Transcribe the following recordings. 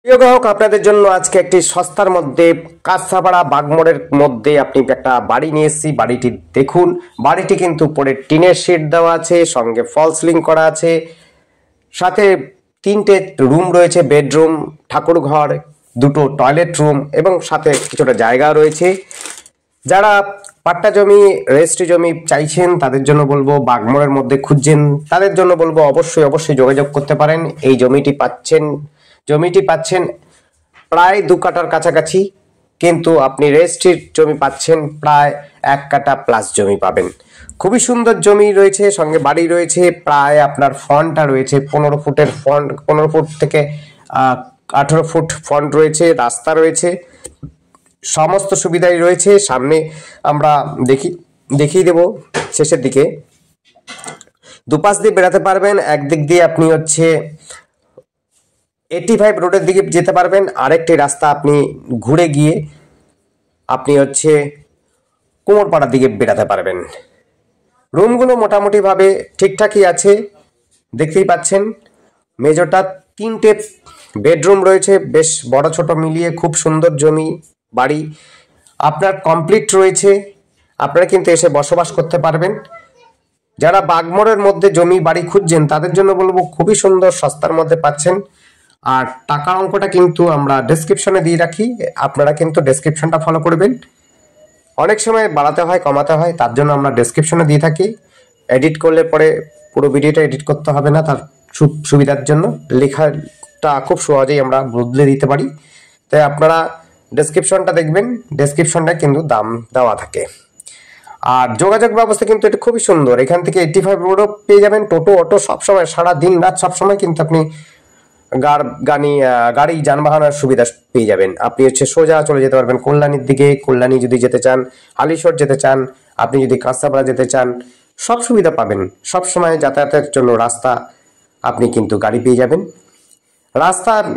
প্রিয় গ্রাহক, আপনাদের জন্য আজকে একটি সস্তার মধ্যে কাঁচরাপাড়া বাগমোড়ের মধ্যে আপনি একটা বাড়ি নিয়ে এসেছি। বাড়িটি দেখুন। বাড়িটি কিন্তু উপরে টিনের শেড দেওয়া আছে, সঙ্গে ফল সিলিং করা আছে, সাথে 3টে রুম রয়েছে, বেডরুম, ঠাকুর ঘর, 2টো টয়লেট রুম এবং সাথে কিছুটা জায়গা রয়েছে। যারা পাট্টা জমি, রেজিস্ট্রি জমি চাইছেন তাদের জন্য বলবো, বাগমোড়ের মধ্যে খুঁজছেন তাদের জন্য বলবো অবশ্যই যোগাযোগ করতে পারেন। এই জমিটি পাচ্ছেন প্রায় 2 কাঠার কাছাকাছি, কিন্তু আপনি রেজিস্ট্রির জমি পাচ্ছেন প্রায় 1 কাঠা প্লাস জমি পাবেন। খুবই সুন্দর জমি রয়েছে, সঙ্গে বাড়ি রয়েছে। প্রায় আপনার ফ্রন্টটা রয়েছে 15 ফুটের ফ্রন্ট, 15 ফুট থেকে 18 ফুট ফ্রন্ট রয়েছে, রাস্তা রয়েছে, সমস্ত সুবিধাই রয়েছে। সামনে আমরা দেখিয়ে দেব শেষের দিকে। দুপাশ দিয়ে বেড়াতে পারবেন। একদিক দিয়ে আপনি 85 রোডের দিকে যেতে পারবেন, আরেকটি রাস্তা আপনি ঘুরে গিয়ে আপনি কুমোরপাড়ার দিকে বেড়াতে পারবেন। রুমগুলো মোটামুটি ভাবে ঠিকঠাকই আছে, দেখতেই পাচ্ছেন। মেজরটা 3টে বেডরুম রয়েছে, বেশ বড় ছোট মিলিয়ে খুব সুন্দর জমি বাড়ি আপনার কমপ্লিট রয়েছে। আপনারা কিন্তু এসে বসবাস করতে পারবেন। যারা বাগমোড়ের মধ্যে জমি বাড়ি খুঁজছেন তাদের জন্য বলবো, খুবই সুন্দর সস্তার মধ্যে পাচ্ছেন। আর টাকার অঙ্কটা কিন্তু আমরা ডেসক্রিপশনে দিয়ে রাখি, আপনারা কিন্তু ডেসক্রিপশনটা ফলো করবেন। অনেক সময় বাড়াতে হয়, কমাতে হয়, তার জন্য আমরা ডেসক্রিপশনে দিয়ে থাকি। এডিট করলে পরে পুরো ভিডিওটা এডিট করতে হবে না, তার সুবিধার জন্য লেখাটা খুব সহজেই আমরা বদলে দিতে পারি। তাই আপনারা ডেসক্রিপশনটা দেখবেন, ডেসক্রিপশনটা কিন্তু দাম দেওয়া থাকে। আর যোগাযোগ ব্যবস্থা কিন্তু এটা খুবই সুন্দর। এখান থেকে 85 রোডও পেয়ে যাবেন, টোটো অটো সবসময়, সারা দিন রাত সবসময় কিন্তু আপনি গাড়ি যানবাহনের সুবিধা পেয়ে যাবেন। আপনি সোজা চলে যেতে পারবেন কল্যাণীর দিকে। কল্যাণী যদি যেতে চান, হালিশহর যেতে চান, আপনি যদি কাঁচরাপাড়া যেতে চান, সব সুবিধা পাবেন। সব সময় যাতায়াতের জন্য রাস্তা আপনি কিন্তু গাড়ি পেয়ে যাবেন।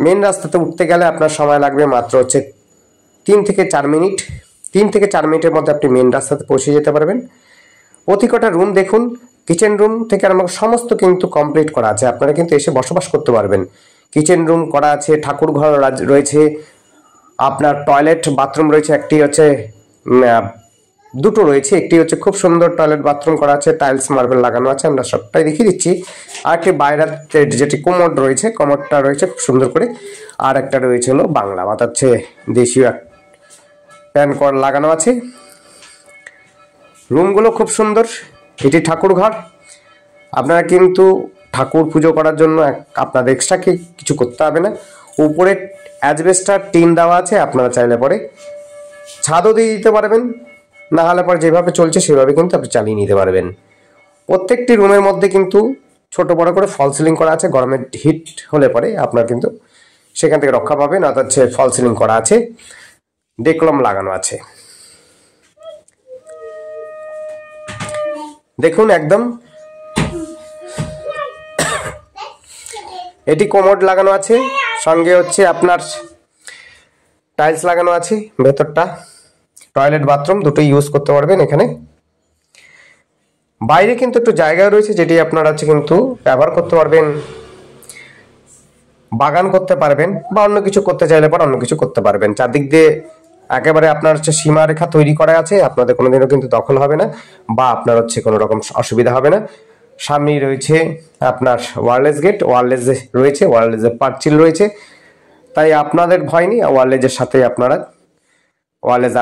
মেন রাস্তাতে উঠতে গেলে আপনার সময় লাগবে মাত্র 3 থেকে 4 মিনিট। 3 থেকে 4 মিনিটের মধ্যে আপনি মেন রাস্তাতে পৌঁছে যেতে পারবেন। প্রতি কটা রুম দেখুন, কিচেন রুম থেকে আরম্ভ সমস্ত কিন্তু কমপ্লিট করা আছে। আপনারা কিন্তু এসে বসবাস করতে পারবেন। কিচেন রুম করা আছে, ঠাকুর ঘর রয়েছে, আপনার টয়লেট বাথরুম রয়েছে। একটি 2টো রয়েছে, একটি খুব সুন্দর টয়লেট বাথরুম করা আছে, টাইলস মার্বেল লাগানো আছে। আমরা সবটাই দেখিয়ে দিচ্ছি। আর একটি বাইরে যেটি কোমোড রয়েছে, কোমোডটা রয়েছে খুব সুন্দর করে। আর একটা রয়েছে বাংলা, অর্থাৎ দেশীয় প্যান কর লাগানো আছে। রুমগুলো খুব সুন্দর। এটি ঠাকুর ঘর। আপনারা কিন্তু ঠাকুর পুজো করার জন্য আপনাদের এক্সট্রা কিছু করতে হবে না। উপরে অ্যাজবেস্টার টিন দেওয়া আছে, আপনারা চাইলে পরে ছাদও দিয়ে দিতে পারবেন, না হলে পরে যেভাবে চলছে সেভাবে কিন্তু আপনি চালিয়ে নিতে পারবেন। প্রত্যেকটি রুমের মধ্যে কিন্তু ছোট বড় করে ফল সিলিং করা আছে। গরমের হিট হলে পরে আপনার কিন্তু সেখান থেকে রক্ষা পাবেন। অর্থাৎ ফল সিলিং করা আছে, ডেকলম লাগানো আছে। দেখুন একদম এটি কোমোড লাগানো আছে, সঙ্গে আপনার টাইলস লাগানো আছে। ভেতরটা টয়লেট বাথরুম দুটোই ইউজ করতে পারবেন এখানে। বাইরে কিন্তু একটু জায়গা রয়েছে, যেটি আপনারা কিন্তু ব্যবহার করতে পারবেন, বাগান করতে পারবেন, বা অন্য কিছু করতে চাইলে পর অন্য কিছু করতে পারবেন। চারদিক দিয়ে একেবারে আপনার সীমারেখা তৈরি করা আছে, আপনাদের কোনোদিনও কিন্তু দখল হবে না, বা আপনার কোনো রকম অসুবিধা হবে না। সামনেই রয়েছে আপনার ওয়্যারলেস গেট, ওয়্যারলেসের পাঁচিল রয়েছে, তাই আপনাদের ভয় নেই। ওয়্যারলেসের সাথে আপনারা ওয়্যারলেস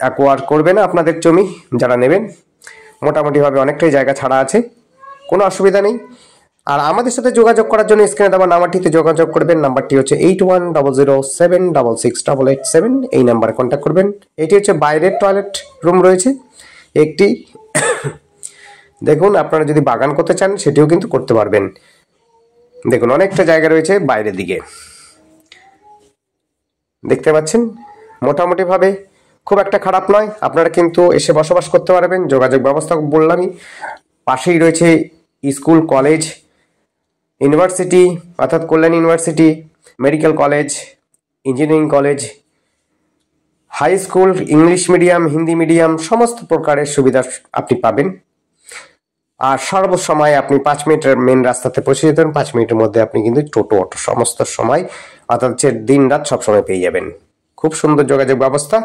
অ্যাকোয়ার করবে না আপনাদের জমি যারা নেবেন। মোটামুটিভাবে অনেকটাই জায়গা ছাড়া আছে, কোনো অসুবিধা নেই। আর আমাদের সাথে যোগাযোগ করার জন্য স্ক্রিনে দেওয়া নাম্বারটিতে যোগাযোগ করবেন। নাম্বারটি 8100768887। এই নাম্বারে কন্ট্যাক্ট করবেন। এটি বাইরের টয়লেট রুম রয়েছে একটি। দেখুন, আপনারা যদি বাগান করতে চান সেটিও কিন্তু করতে পারবেন। দেখুন অনেকটা জায়গা রয়েছে বাইরের দিকে, দেখতে পাচ্ছেন। মোটামুটি ভাবে খুব একটা খারাপ নয়, আপনারা কিন্তু এসে বসবাস করতে পারবেন। যোগাযোগ ব্যবস্থা বললামই, পাশেই রয়েছে স্কুল, কলেজ, ইউনিভার্সিটি, অর্থাৎ Kalyani university, medical college, engineering college, high school, English medium, Hindi medium, সমস্ত প্রকারের সুবিধা আপনি পাবেন। আর সর্বসময় আপনি 5 মিনিটের মেন রাস্তাতে পৌঁছে যেতেন। 5 মিনিটের মধ্যে আপনি কিন্তু টোটো অটো সমস্ত সময় অর্থাৎ হচ্ছে দিন রাত সবসময় পেয়ে যাবেন। খুব সুন্দর যোগাযোগ ব্যবস্থা।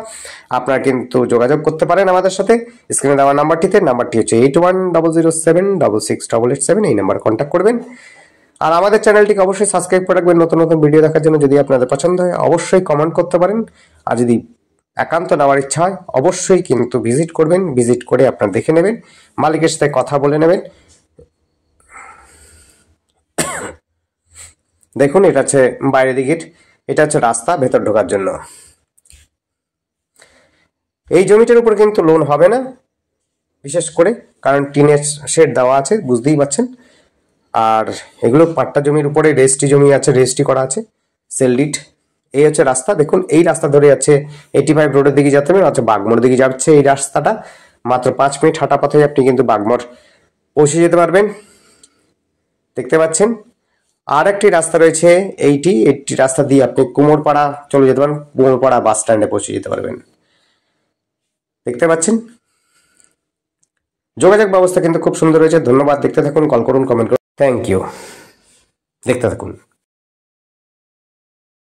আপনারা কিন্তু যোগাযোগ করতে পারেন আমাদের সাথে স্ক্রিনে দেওয়া নাম্বারটিতে। নাম্বারটি হচ্ছে 81007887, এই নাম্বারে কন্ট্যাক্ট করবেন। আর আমাদের চ্যানেলটিকে অবশ্যই সাবস্ক্রাইব করে রাখবেন নতুন নতুন ভিডিও দেখার জন্য। যদি আপনাদের পছন্দ হয় অবশ্যই কমেন্ট করতে পারেন। আর যদি একান্ত নেওয়ার ইচ্ছা হয় অবশ্যই কিন্তু ভিজিট করবেন, ভিজিট করে আপনারা দেখে নেবেন, মালিকের সাথে কথা বলে নেবেন। দেখুন এটা হচ্ছে বাইরের দিকের, এটা হচ্ছে রাস্তা ভেতর ঢোকার জন্য। এই জমিটার উপর কিন্তু লোন হবে না বিশেষ করে, কারণ টিনের শেড দেওয়া আছে, বুঝতেই পারছেন। আর এগুলো পাট্টা জমির উপরে রেজিস্ট্রি জমি আছে, রেজিস্ট্রি করা আছে, সেল ডিড। এই হচ্ছে রাস্তা। দেখুন এই রাস্তা ধরে যাচ্ছে 85 রোডের দিকে যেতে হবে, আচ্ছা বাগমোড়ের দিকে যাচ্ছে এই রাস্তাটা। মাত্র 5 মিনিট হাঁটা পথে আপনি কিন্তু বাগমোড় পৌঁছে যেতে পারবেন। দেখতে পাচ্ছেন আর একটি রাস্তা রয়েছে, এইটি রাস্তা দিয়ে আপনি কুমোরপাড়া চলে যেতে পারেন, কুমোরপাড়া বাস স্ট্যান্ডে পৌঁছে যেতে পারবেন। দেখতে পাচ্ছেন যোগাযোগ ব্যবস্থা কিন্তু খুব সুন্দর রয়েছে। ধন্যবাদ। দেখতে থাকুন, কল করুন, কমেন্ট করুন। Thank you. দেখতে থাকুন।